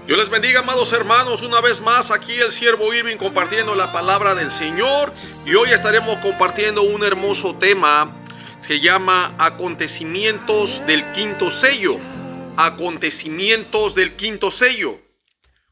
Dios les bendiga, amados hermanos, una vez más aquí el siervo Irving compartiendo la palabra del Señor, y hoy estaremos compartiendo un hermoso tema. Se llama Acontecimientos del Quinto Sello. Acontecimientos del Quinto Sello.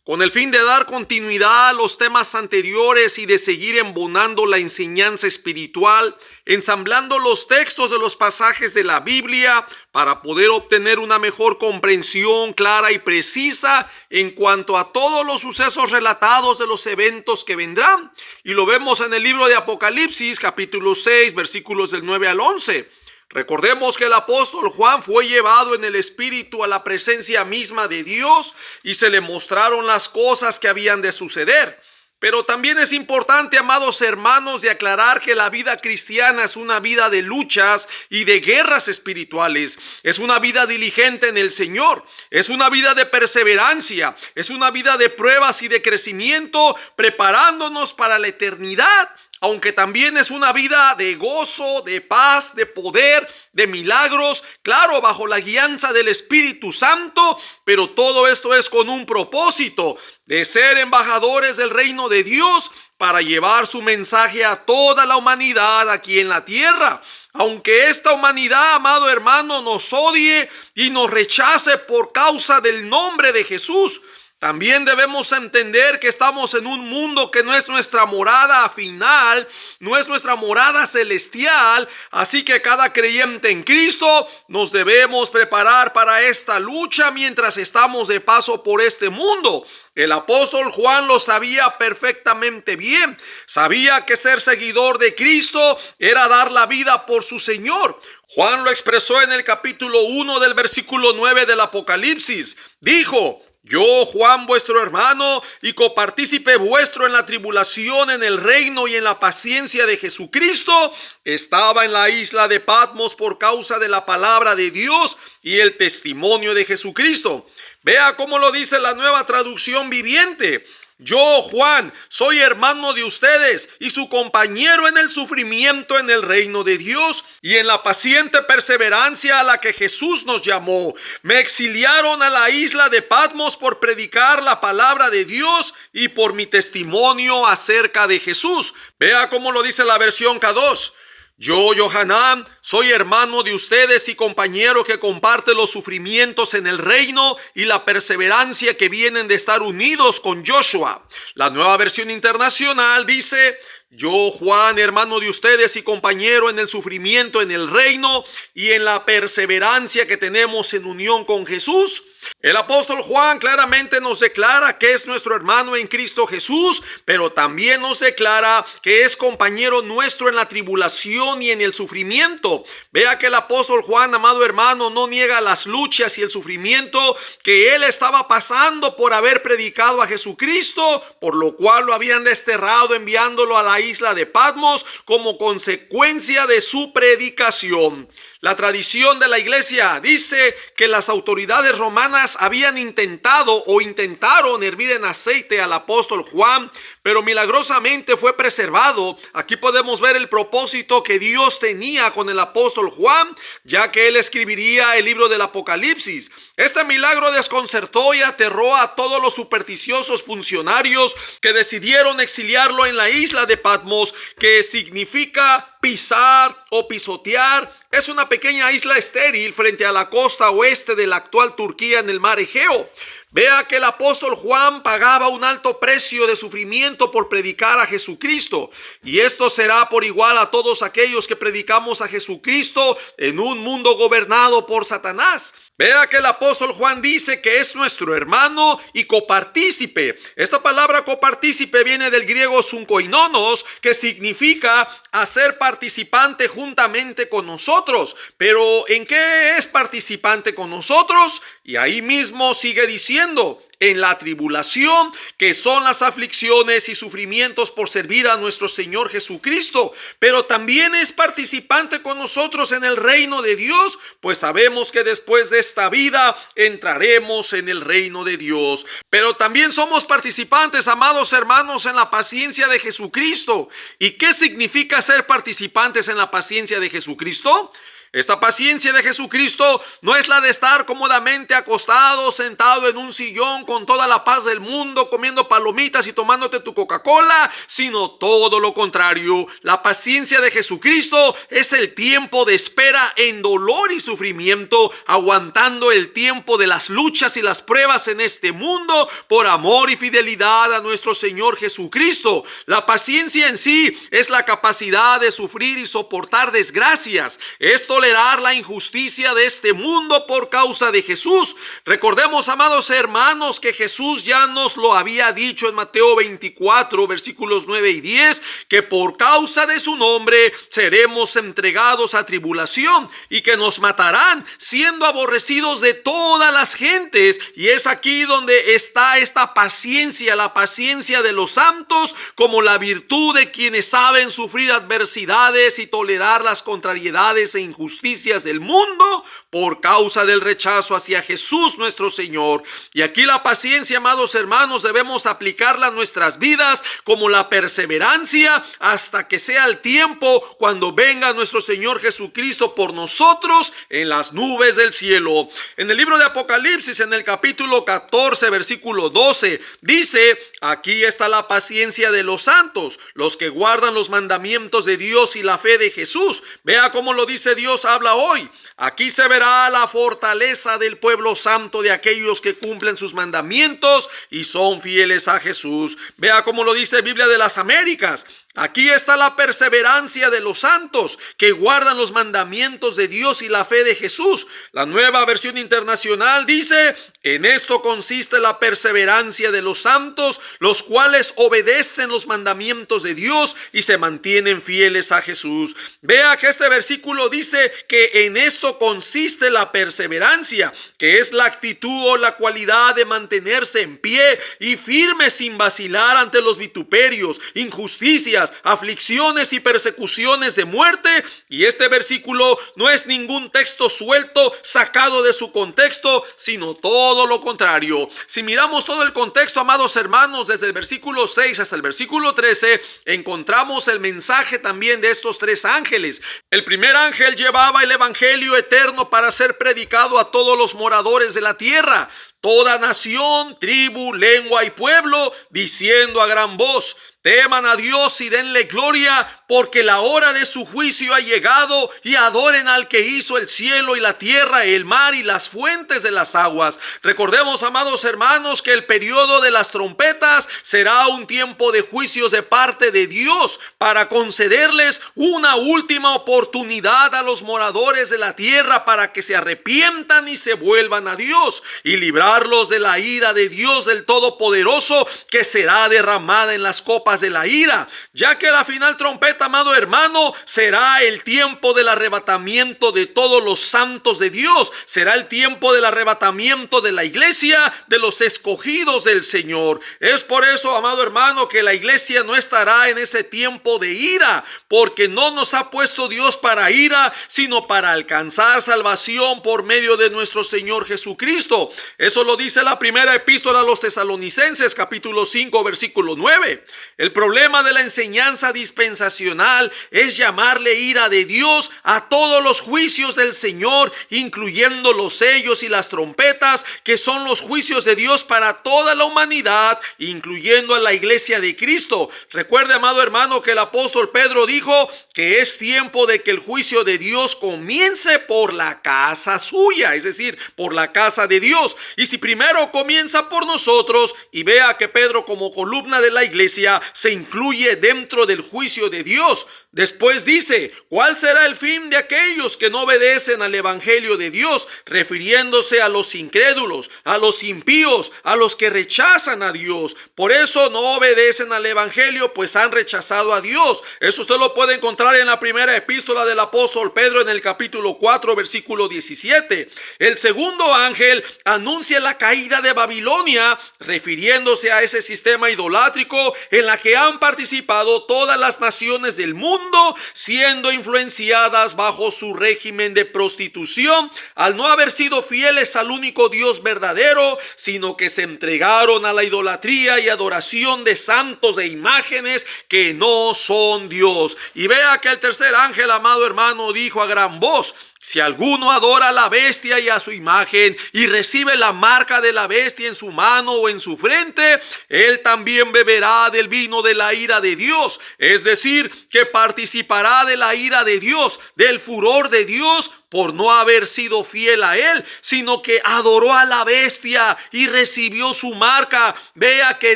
Con el fin de dar continuidad a los temas anteriores y de seguir embonando la enseñanza espiritual, ensamblando los textos de los pasajes de la Biblia para poder obtener una mejor comprensión clara y precisa en cuanto a todos los sucesos relatados de los eventos que vendrán. Y lo vemos en el libro de Apocalipsis, capítulo 6, versículos del 9 al 11. Recordemos que el apóstol Juan fue llevado en el Espíritu a la presencia misma de Dios y se le mostraron las cosas que habían de suceder. Pero también es importante, amados hermanos, de aclarar que la vida cristiana es una vida de luchas y de guerras espirituales. Es una vida diligente en el Señor. Es una vida de perseverancia. Es una vida de pruebas y de crecimiento, preparándonos para la eternidad. Aunque también es una vida de gozo, de paz, de poder, de milagros, claro, bajo la guianza del Espíritu Santo, pero todo esto es con un propósito de ser embajadores del reino de Dios para llevar su mensaje a toda la humanidad aquí en la tierra. Aunque esta humanidad, amado hermano, nos odie y nos rechace por causa del nombre de Jesús, también debemos entender que estamos en un mundo que no es nuestra morada final, no es nuestra morada celestial, así que cada creyente en Cristo nos debemos preparar para esta lucha mientras estamos de paso por este mundo. El apóstol Juan lo sabía perfectamente bien. Sabía que ser seguidor de Cristo era dar la vida por su Señor. Juan lo expresó en el capítulo 1 del versículo 9 del Apocalipsis. Dijo: yo, Juan, vuestro hermano y copartícipe vuestro en la tribulación, en el reino y en la paciencia de Jesucristo, estaba en la isla de Patmos por causa de la palabra de Dios y el testimonio de Jesucristo. Vea cómo lo dice la Nueva Traducción Viviente. Yo, Juan, soy hermano de ustedes y su compañero en el sufrimiento en el reino de Dios y en la paciente perseverancia a la que Jesús nos llamó. Me exiliaron a la isla de Patmos por predicar la palabra de Dios y por mi testimonio acerca de Jesús. Vea cómo lo dice la versión K2. Yo, Yohanan, soy hermano de ustedes y compañero que comparte los sufrimientos en el reino y la perseverancia que vienen de estar unidos con Joshua. La Nueva Versión Internacional dice: yo, Juan, hermano de ustedes y compañero en el sufrimiento en el reino y en la perseverancia que tenemos en unión con Jesús. El apóstol Juan claramente nos declara que es nuestro hermano en Cristo Jesús, pero también nos declara que es compañero nuestro en la tribulación y en el sufrimiento. Vea que el apóstol Juan, amado hermano, no niega las luchas y el sufrimiento que él estaba pasando por haber predicado a Jesucristo, por lo cual lo habían desterrado enviándolo a la isla de Patmos como consecuencia de su predicación. La tradición de la iglesia dice que las autoridades romanas habían intentaron hervir en aceite al apóstol Juan, pero milagrosamente fue preservado. Aquí podemos ver el propósito que Dios tenía con el apóstol Juan, ya que él escribiría el libro del Apocalipsis. Este milagro desconcertó y aterró a todos los supersticiosos funcionarios que decidieron exiliarlo en la isla de Patmos, que significa pisar o pisotear. Es una pequeña isla estéril frente a la costa oeste de la actual Turquía en el mar Egeo. Vea que el apóstol Juan pagaba un alto precio de sufrimiento por predicar a Jesucristo, y esto será por igual a todos aquellos que predicamos a Jesucristo en un mundo gobernado por Satanás. Vea que el apóstol Juan dice que es nuestro hermano y copartícipe. Esta palabra copartícipe viene del griego sunkoinonos, que significa hacer participante juntamente con nosotros. Pero ¿en qué es participante con nosotros? Y ahí mismo sigue diciendo: en la tribulación, que son las aflicciones y sufrimientos por servir a nuestro Señor Jesucristo, pero también es participante con nosotros en el reino de Dios, pues sabemos que después de esta vida entraremos en el reino de Dios. Pero también somos participantes, amados hermanos, en la paciencia de Jesucristo. ¿Y qué significa ser participantes en la paciencia de Jesucristo? Esta paciencia de Jesucristo no es la de estar cómodamente acostado, sentado en un sillón con toda la paz del mundo, comiendo palomitas y tomándote tu Coca-Cola, sino todo lo contrario. La paciencia de Jesucristo es el tiempo de espera en dolor y sufrimiento, aguantando el tiempo de las luchas y las pruebas en este mundo por amor y fidelidad a nuestro Señor Jesucristo. La paciencia en sí es la capacidad de sufrir y soportar desgracias. Es tolerar la injusticia de este mundo por causa de Jesús. Recordemos, amados hermanos, que Jesús ya nos lo había dicho en Mateo 24, versículos 9 y 10, que por causa de su nombre seremos entregados a tribulación y que nos matarán, siendo aborrecidos de todas las gentes. Y es aquí donde está esta paciencia, la paciencia de los santos, como la virtud de quienes saben sufrir adversidades y tolerar las contrariedades e injusticias del mundo por causa del rechazo hacia Jesús nuestro Señor. Y aquí la paciencia, amados hermanos, debemos aplicarla a nuestras vidas como la perseverancia hasta que sea el tiempo cuando venga nuestro Señor Jesucristo por nosotros en las nubes del cielo. En el libro de Apocalipsis, en el capítulo 14, versículo 12, dice: aquí está la paciencia de los santos, los que guardan los mandamientos de Dios y la fe de Jesús. Vea cómo lo dice Dios, habla hoy. Aquí se verá la fortaleza del pueblo santo, de aquellos que cumplen sus mandamientos y son fieles a Jesús. Vea cómo lo dice Biblia de las Américas. Aquí está la perseverancia de los santos que guardan los mandamientos de Dios y la fe de Jesús. La Nueva Versión Internacional dice: en esto consiste la perseverancia de los santos, los cuales obedecen los mandamientos de Dios y se mantienen fieles a Jesús. Vea que este versículo dice que en esto consiste la perseverancia, que es la actitud o la cualidad de mantenerse en pie y firme sin vacilar ante los vituperios, injusticias, aflicciones y persecuciones de muerte. Y este versículo no es ningún texto suelto sacado de su contexto, sino todo lo contrario. Si miramos todo el contexto, amados hermanos, desde el versículo 6 hasta el versículo 13, encontramos el mensaje también de estos tres ángeles. El primer ángel llevaba el evangelio eterno para ser predicado a todos los moradores de la tierra, toda nación, tribu, lengua y pueblo, diciendo a gran voz: teman a Dios y denle gloria, porque la hora de su juicio ha llegado, y adoren al que hizo el cielo y la tierra, el mar y las fuentes de las aguas. Recordemos, amados hermanos, que el periodo de las trompetas será un tiempo de juicios de parte de Dios para concederles una última oportunidad a los moradores de la tierra para que se arrepientan y se vuelvan a Dios, y librarlos de la ira de Dios del Todopoderoso, que será derramada en las copas de la ira, ya que la final trompeta, amado hermano, será el tiempo del arrebatamiento de todos los santos de Dios. Será el tiempo del arrebatamiento de la iglesia, de los escogidos del Señor. Es por eso, amado hermano, que la iglesia no estará en ese tiempo de ira, porque no nos ha puesto Dios para ira, sino para alcanzar salvación por medio de nuestro Señor Jesucristo. Eso lo dice la primera epístola a los Tesalonicenses, capítulo 5, versículo 9. El problema de la enseñanza dispensacional es llamarle ira de Dios a todos los juicios del Señor, incluyendo los sellos y las trompetas, que son los juicios de Dios para toda la humanidad, incluyendo a la iglesia de Cristo. Recuerde, amado hermano, que el apóstol Pedro dijo que es tiempo de que el juicio de Dios comience por la casa suya, es decir, por la casa de Dios. Y si primero comienza por nosotros, y vea que Pedro, como columna de la iglesia, se incluye dentro del juicio de Dios. Después dice: ¿cuál será el fin de aquellos que no obedecen al evangelio de Dios? Refiriéndose a los incrédulos, a los impíos, a los que rechazan a Dios. Por eso no obedecen al evangelio, pues han rechazado a Dios. Eso usted lo puede encontrar en la primera epístola del apóstol Pedro, en el capítulo 4, versículo 17. El segundo ángel anuncia la caída de Babilonia, refiriéndose a ese sistema idolátrico en la que han participado todas las naciones del mundo, siendo influenciadas bajo su régimen de prostitución, al no haber sido fieles al único Dios verdadero, sino que se entregaron a la idolatría y adoración de santos e imágenes que no son Dios. Y vea que el tercer ángel, amado hermano, dijo a gran voz: Si alguno adora a la bestia y a su imagen y recibe la marca de la bestia en su mano o en su frente, él también beberá del vino de la ira de Dios. Es decir, que participará de la ira de Dios, del furor de Dios, por no haber sido fiel a él, sino que adoró a la bestia y recibió su marca. Vea que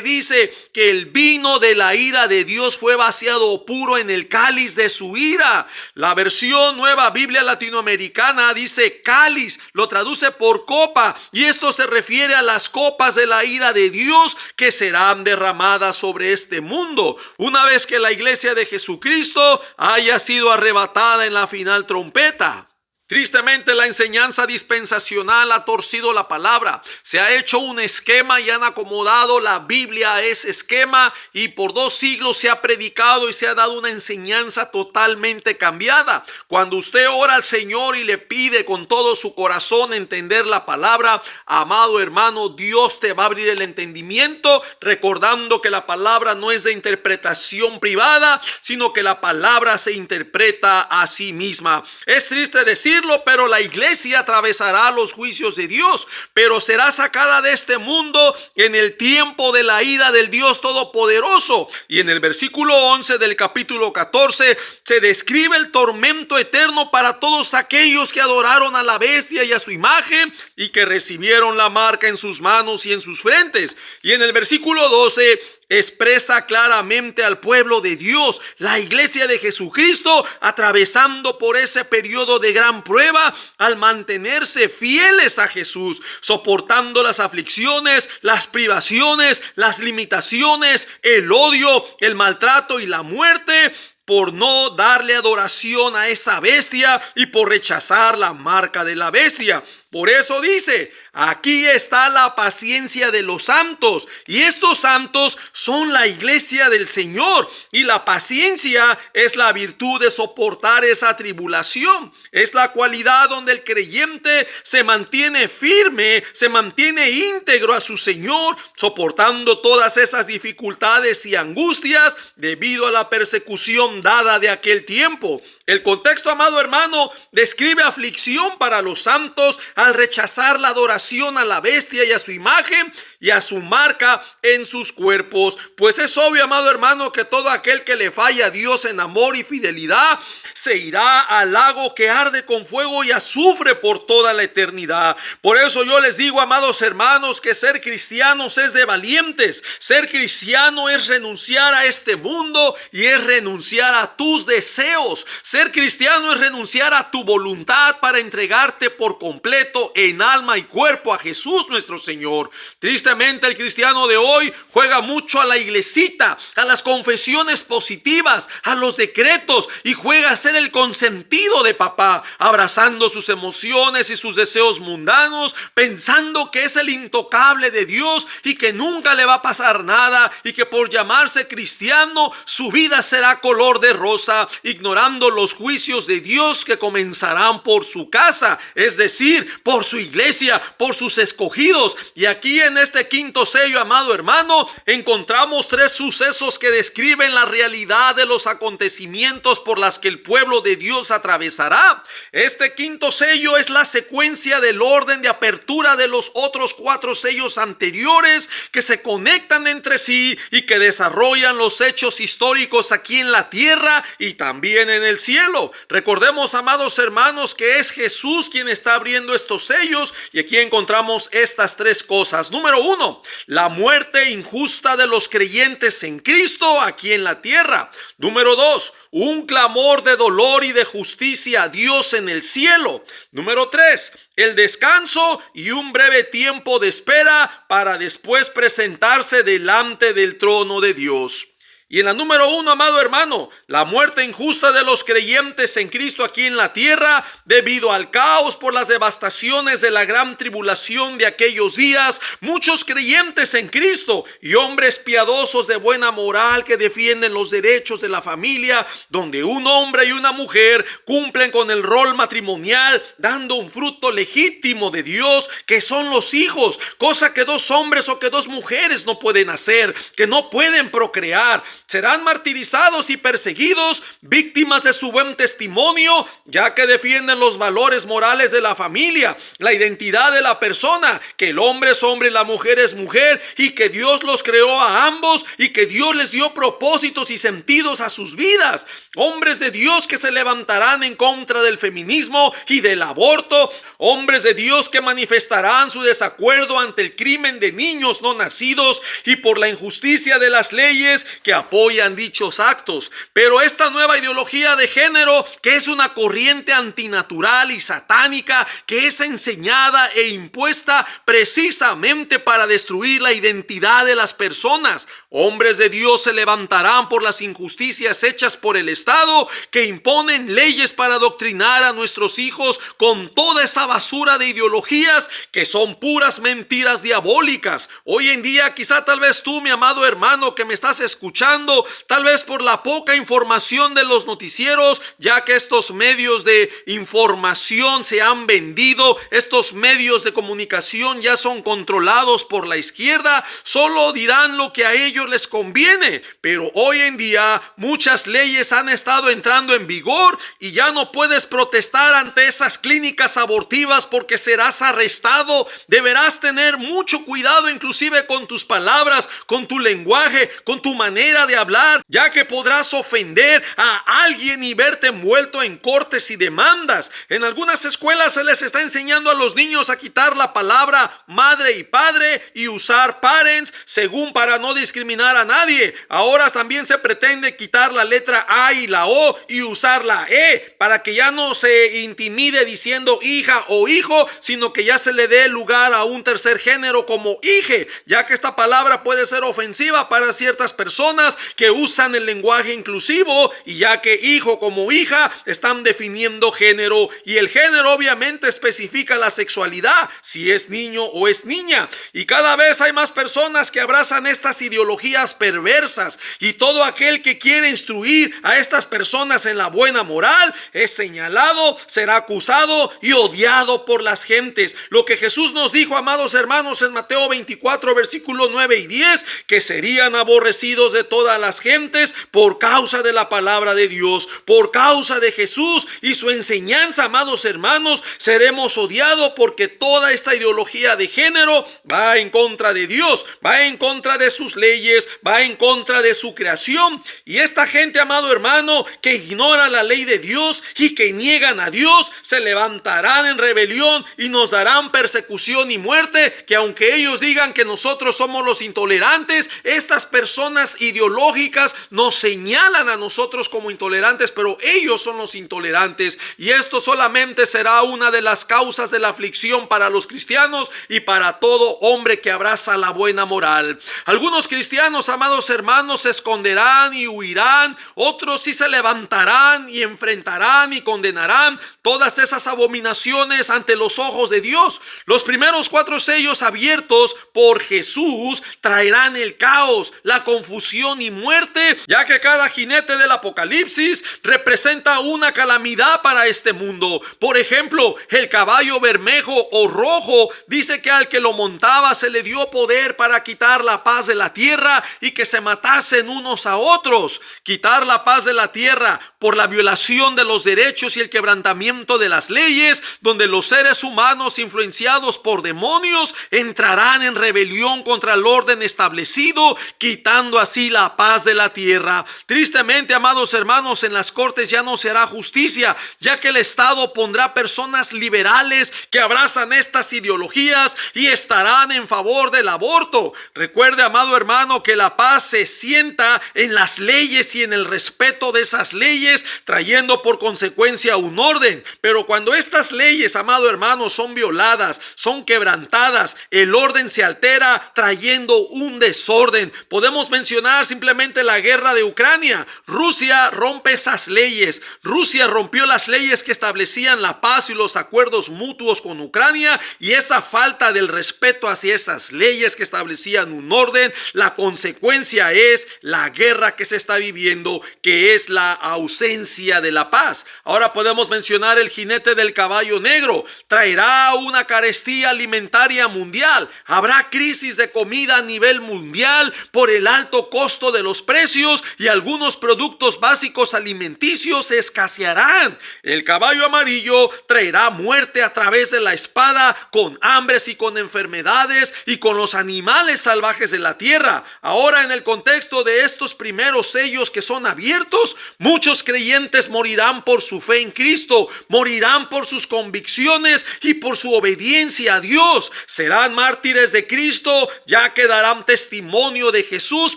dice que el vino de la ira de Dios fue vaciado puro en el cáliz de su ira. La versión Nueva Biblia Latinoamericana dice cáliz, lo traduce por copa, y esto se refiere a las copas de la ira de Dios que serán derramadas sobre este mundo una vez que la iglesia de Jesucristo haya sido arrebatada en la final trompeta. Tristemente, la enseñanza dispensacional ha torcido la palabra. Se ha hecho un esquema y han acomodado la Biblia a ese esquema, y por 2 siglos se ha predicado y se ha dado una enseñanza totalmente cambiada. Cuando usted ora al Señor y le pide con todo su corazón entender la palabra, amado hermano, Dios te va a abrir el entendimiento, recordando que la palabra no es de interpretación privada, sino que la palabra se interpreta a sí misma. Es triste decir, pero la iglesia atravesará los juicios de Dios, pero será sacada de este mundo en el tiempo de la ira del Dios Todopoderoso. Y en el versículo 11 del capítulo 14 se describe el tormento eterno para todos aquellos que adoraron a la bestia y a su imagen y que recibieron la marca en sus manos y en sus frentes. Y en el versículo 12 expresa claramente al pueblo de Dios, la iglesia de Jesucristo, atravesando por ese periodo de gran prueba al mantenerse fieles a Jesús, soportando las aflicciones, las privaciones, las limitaciones, el odio, el maltrato y la muerte, por no darle adoración a esa bestia y por rechazar la marca de la bestia. Por eso dice, aquí está la paciencia de los santos, y estos santos son la iglesia del Señor, y la paciencia es la virtud de soportar esa tribulación. Es la cualidad donde el creyente se mantiene firme, se mantiene íntegro a su Señor, soportando todas esas dificultades y angustias debido a la persecución dada de aquel tiempo. El contexto, amado hermano, describe aflicción para los santos al rechazar la adoración a la bestia y a su imagen y a su marca en sus cuerpos. Pues es obvio, amado hermano, que todo aquel que le falla a Dios en amor y fidelidad se irá al lago que arde con fuego y azufre por toda la eternidad. Por eso yo les digo, amados hermanos, que ser cristianos es de valientes. Ser cristiano es renunciar a este mundo y es renunciar a tus deseos. Ser cristiano es renunciar a tu voluntad para entregarte por completo en alma y cuerpo a Jesús nuestro Señor. Tristemente, el cristiano de hoy juega mucho a la iglesita, a las confesiones positivas, a los decretos, y juega a ser el consentido de papá, abrazando sus emociones y sus deseos mundanos, pensando que es el intocable de Dios y que nunca le va a pasar nada, y que por llamarse cristiano su vida será color de rosa, ignorando los juicios de Dios que comenzarán por su casa, es decir, por su iglesia, por sus escogidos. Y aquí en este quinto sello, amado hermano, encontramos 3 sucesos que describen la realidad de los acontecimientos por las que el pueblo de Dios atravesará. Este quinto sello es la secuencia del orden de apertura de los otros 4 sellos anteriores que se conectan entre sí y que desarrollan los hechos históricos aquí en la tierra y también en el cielo. Recordemos, amados hermanos, que es Jesús quien está abriendo estos sellos, y aquí encontramos estas 3 cosas. Número 1, la muerte injusta de los creyentes en Cristo aquí en la tierra. Número 2, un clamor de dolor y de justicia a Dios en el cielo. Número 3, el descanso y un breve tiempo de espera para después presentarse delante del trono de Dios. Y en la número 1, amado hermano, la muerte injusta de los creyentes en Cristo aquí en la tierra, debido al caos por las devastaciones de la gran tribulación de aquellos días. Muchos creyentes en Cristo y hombres piadosos de buena moral que defienden los derechos de la familia, donde un hombre y una mujer cumplen con el rol matrimonial, dando un fruto legítimo de Dios, que son los hijos, cosa que 2 hombres o que 2 mujeres no pueden hacer, que no pueden procrear. serán martirizados y perseguidos, víctimas de su buen testimonio, ya que defienden los valores morales de la familia, la identidad de la persona, que el hombre es hombre y la mujer es mujer, y que Dios los creó a ambos y que Dios les dio propósitos y sentidos a sus vidas. Hombres de Dios que se levantarán en contra del feminismo y del aborto, hombres de Dios que manifestarán su desacuerdo ante el crimen de niños no nacidos y por la injusticia de las leyes que apoyan dichos actos. Pero esta nueva ideología de género, que es una corriente antinatural y satánica, que es enseñada e impuesta precisamente para destruir la identidad de las personas. Hombres de Dios se levantarán por las injusticias hechas por el Estado, que imponen leyes para adoctrinar a nuestros hijos con toda esa basura de ideologías que son puras mentiras diabólicas. Hoy en día, quizá tal vez tú, mi amado hermano, que me estás escuchando, tal vez por la poca información de los noticieros, ya que estos medios de información se han vendido, estos medios de comunicación ya son controlados por la izquierda, solo dirán lo que a ellos les conviene. Pero hoy en día muchas leyes han estado entrando en vigor y ya no puedes protestar ante esas clínicas abortivas porque serás arrestado. Deberás tener mucho cuidado inclusive con tus palabras, con tu lenguaje, con tu manera de hablar, ya que podrás ofender a alguien y verte envuelto en cortes y demandas. En algunas escuelas se les está enseñando a los niños a quitar la palabra madre y padre y usar parents según para no discriminar a nadie. Ahora también se pretende quitar la letra A y la O y usar la E para que ya no se intimide diciendo hija o hijo, sino que ya se le dé lugar a un tercer género como hije, ya que esta palabra puede ser ofensiva para ciertas personas que usan el lenguaje inclusivo, y ya que hijo como hija están definiendo género, y el género obviamente especifica la sexualidad, si es niño o es niña. Y cada vez hay más personas que abrazan estas ideologías perversas, y todo aquel que quiere instruir a estas personas en la buena moral es señalado, será acusado y odiado por las gentes. Lo que Jesús nos dijo, amados hermanos, en Mateo 24 versículos 9 y 10, que serían aborrecidos de todas las gentes por causa de la palabra de Dios, por causa de Jesús y su enseñanza. Amados hermanos, seremos odiados porque toda esta ideología de género va en contra de Dios, va en contra de sus leyes, va en contra de su creación. Y esta gente, amado hermano, que ignora la ley de Dios y que niegan a Dios, se levantarán en rebelión y nos darán persecución y muerte, que aunque ellos digan que nosotros somos los intolerantes, estas personas ideológicas nos señalan a nosotros como intolerantes, pero ellos son los intolerantes. Y esto solamente será una de las causas de la aflicción para los cristianos y para todo hombre que abraza la buena moral. Algunos cristianos, amados hermanos, se esconderán y huirán, otros sí se levantarán y enfrentarán y condenarán todas esas abominaciones ante los ojos de Dios. Los primeros 4 sellos abiertos por Jesús traerán el caos, la confusión y muerte, ya que cada jinete del Apocalipsis representa una calamidad para este mundo. Por ejemplo, el caballo bermejo o rojo dice que al que lo montaba se le dio poder para quitar la paz de la tierra y que se matasen unos a otros. Quitar la paz de la tierra por la violación de los derechos y el quebrantamiento de las leyes, donde los seres humanos influenciados por demonios entrarán en rebelión contra el orden establecido, quitando así la paz de la tierra. Tristemente, amados hermanos, en las cortes ya no se hará justicia, ya que el Estado pondrá personas liberales que abrazan estas ideologías y estarán en favor del aborto. Recuerde, amado hermano, que la paz se sienta en las leyes y en el respeto de esas leyes, trayendo por consecuencia un orden. Pero cuando estas leyes, amado hermano, son violadas, son quebrantadas, el orden se altera, trayendo un desorden. Podemos mencionar simplemente la guerra de Ucrania. Rusia rompe esas leyes. Rusia rompió las leyes que establecían la paz y los acuerdos mutuos con Ucrania, y esa falta del respeto hacia esas leyes que establecían un orden, la consecuencia es la guerra que se está viviendo, que es la ausencia ausencia de la paz. Ahora podemos mencionar el jinete del caballo negro. Traerá una carestía alimentaria mundial. Habrá crisis de comida a nivel mundial por el alto costo de los precios y algunos productos básicos alimenticios escasearán. El caballo amarillo traerá muerte a través de la espada, con hambres y con enfermedades y con los animales salvajes de la tierra. Ahora, en el contexto de estos primeros sellos que son abiertos, muchos creyentes morirán por su fe en Cristo, morirán por sus convicciones y por su obediencia a Dios. Serán mártires de Cristo, ya que darán testimonio de Jesús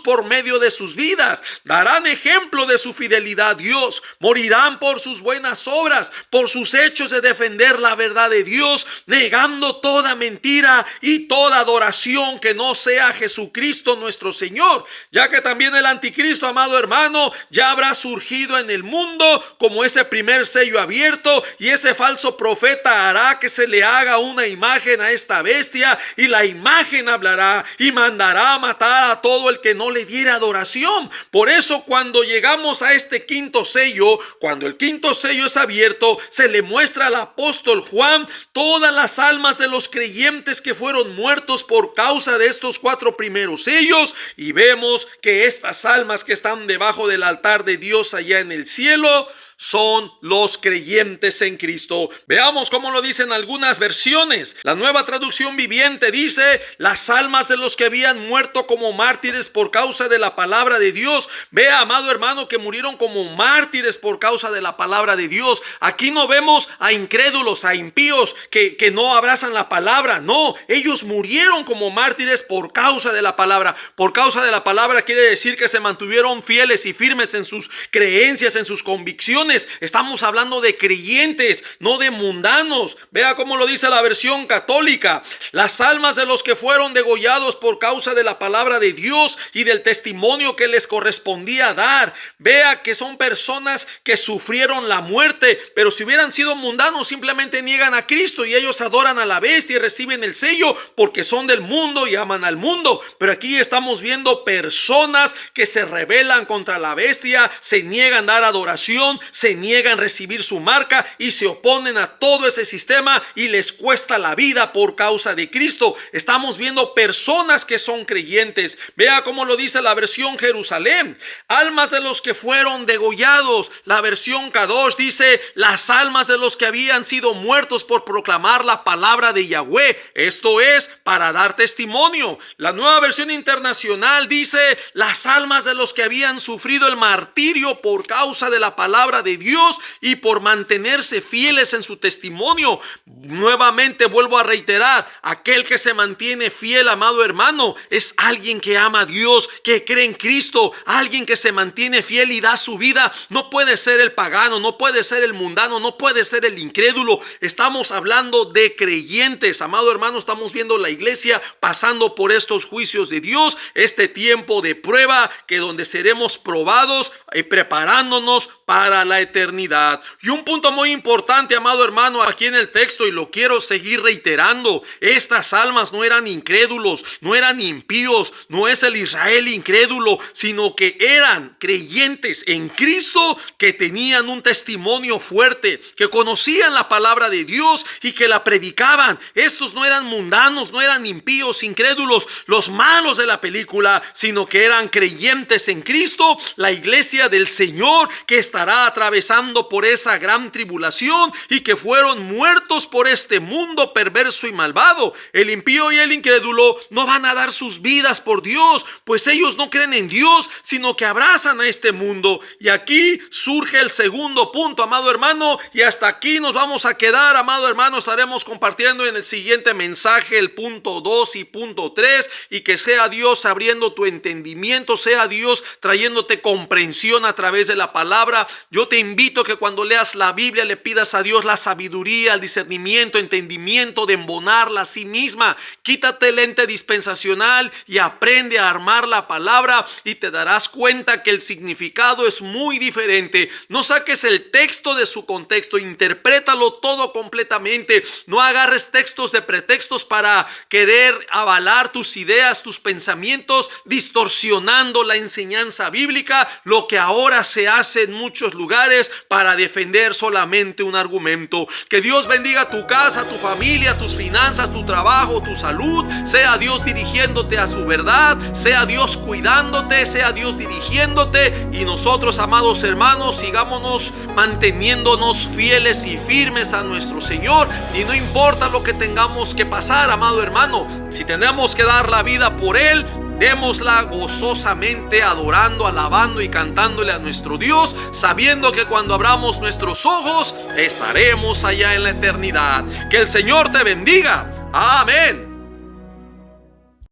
por medio de sus vidas, darán ejemplo de su fidelidad a Dios, morirán por sus buenas obras, por sus hechos de defender la verdad de Dios, negando toda mentira y toda adoración que no sea Jesucristo nuestro Señor, ya que también el anticristo, amado hermano, ya habrá surgido en el mundo como ese primer sello abierto, y ese falso profeta hará que se le haga una imagen a esta bestia, y la imagen hablará y mandará a matar a todo el que no le diera adoración. Por eso, cuando llegamos a este quinto sello, cuando el quinto sello es abierto, se le muestra al apóstol Juan todas las almas de los creyentes que fueron muertos por causa de estos 4 primeros sellos, y vemos que estas almas que están debajo del altar de Dios allá en el cielo son los creyentes en Cristo. Veamos cómo lo dicen algunas versiones. La Nueva Traducción Viviente dice: las almas de los que habían muerto como mártires por causa de la palabra de Dios. Vea, amado hermano, que murieron como mártires por causa de la palabra de Dios. Aquí no vemos a incrédulos, a impíos que no abrazan la palabra. No, ellos murieron como mártires por causa de la palabra. Por causa de la palabra quiere decir que se mantuvieron fieles y firmes en sus creencias, en sus convicciones. Estamos hablando de creyentes, no de mundanos. Vea cómo lo dice la versión católica: las almas de los que fueron degollados por causa de la palabra de Dios y del testimonio que les correspondía dar. Vea que son personas que sufrieron la muerte, pero si hubieran sido mundanos simplemente niegan a Cristo y ellos adoran a la bestia y reciben el sello porque son del mundo y aman al mundo. Pero aquí estamos viendo personas que se rebelan contra la bestia, se niegan a dar adoración, se niegan a recibir su marca y se oponen a todo ese sistema y les cuesta la vida por causa de Cristo. Estamos viendo personas que son creyentes. Vea cómo lo dice la versión Jerusalén: almas de los que fueron degollados. La versión Kadosh dice: las almas de los que habían sido muertos por proclamar la palabra de Yahweh, esto es, para dar testimonio. La Nueva Versión Internacional dice: las almas de los que habían sufrido el martirio por causa de la palabra de Dios y por mantenerse fieles en su testimonio. Nuevamente vuelvo a reiterar: aquel que se mantiene fiel, amado hermano, es alguien que ama a Dios, que cree en Cristo. Alguien que se mantiene fiel y da su vida. No puede ser el pagano, no puede ser el mundano, no puede ser el incrédulo. Estamos hablando de creyentes, amado hermano. Estamos viendo la iglesia pasando por estos juicios de Dios, este tiempo de prueba, que donde seremos probados y preparándonos para la eternidad. Y un punto muy importante, amado hermano, aquí en el texto, y lo quiero seguir reiterando: estas almas no eran incrédulos, no eran impíos, no es el Israel incrédulo, sino que eran creyentes en Cristo, que tenían un testimonio fuerte, que conocían la palabra de Dios y que la predicaban. Estos no eran mundanos, no eran impíos, incrédulos, los malos de la película, sino que eran creyentes en Cristo, la iglesia del Señor, que estará atravesando por esa gran tribulación y que fueron muertos por este mundo perverso y malvado. El impío y el incrédulo no van a dar sus vidas por Dios, pues ellos no creen en Dios, sino que abrazan a este mundo. Y aquí surge el segundo punto, amado hermano, y hasta aquí nos vamos a quedar, amado hermano. Estaremos compartiendo en el siguiente mensaje el punto 2 y punto 3, y que sea Dios abriendo tu entendimiento, sea Dios trayéndote comprensión a través de la palabra. Yo te invito a que cuando leas la Biblia le pidas a Dios la sabiduría, el discernimiento, entendimiento de embonarla a sí misma. Quítate el lente dispensacional y aprende a armar la palabra, y te darás cuenta que el significado es muy diferente. No saques el texto de su contexto, interprétalo todo completamente. No agarres textos de pretextos para querer avalar tus ideas, tus pensamientos, distorsionando la enseñanza bíblica, lo que ahora se hace en muchos lugares. lugares para defender solamente un argumento. Que Dios bendiga tu casa, tu familia, tus finanzas, tu trabajo, tu salud. Sea Dios dirigiéndote a su verdad, sea Dios cuidándote, sea Dios dirigiéndote. Y nosotros, amados hermanos, sigámonos manteniéndonos fieles y firmes a nuestro Señor. Y no importa lo que tengamos que pasar, amado hermano, si tenemos que dar la vida por Él, démosla gozosamente, adorando, alabando y cantándole a nuestro Dios, sabiendo que cuando abramos nuestros ojos estaremos allá en la eternidad. Que el Señor te bendiga. Amén.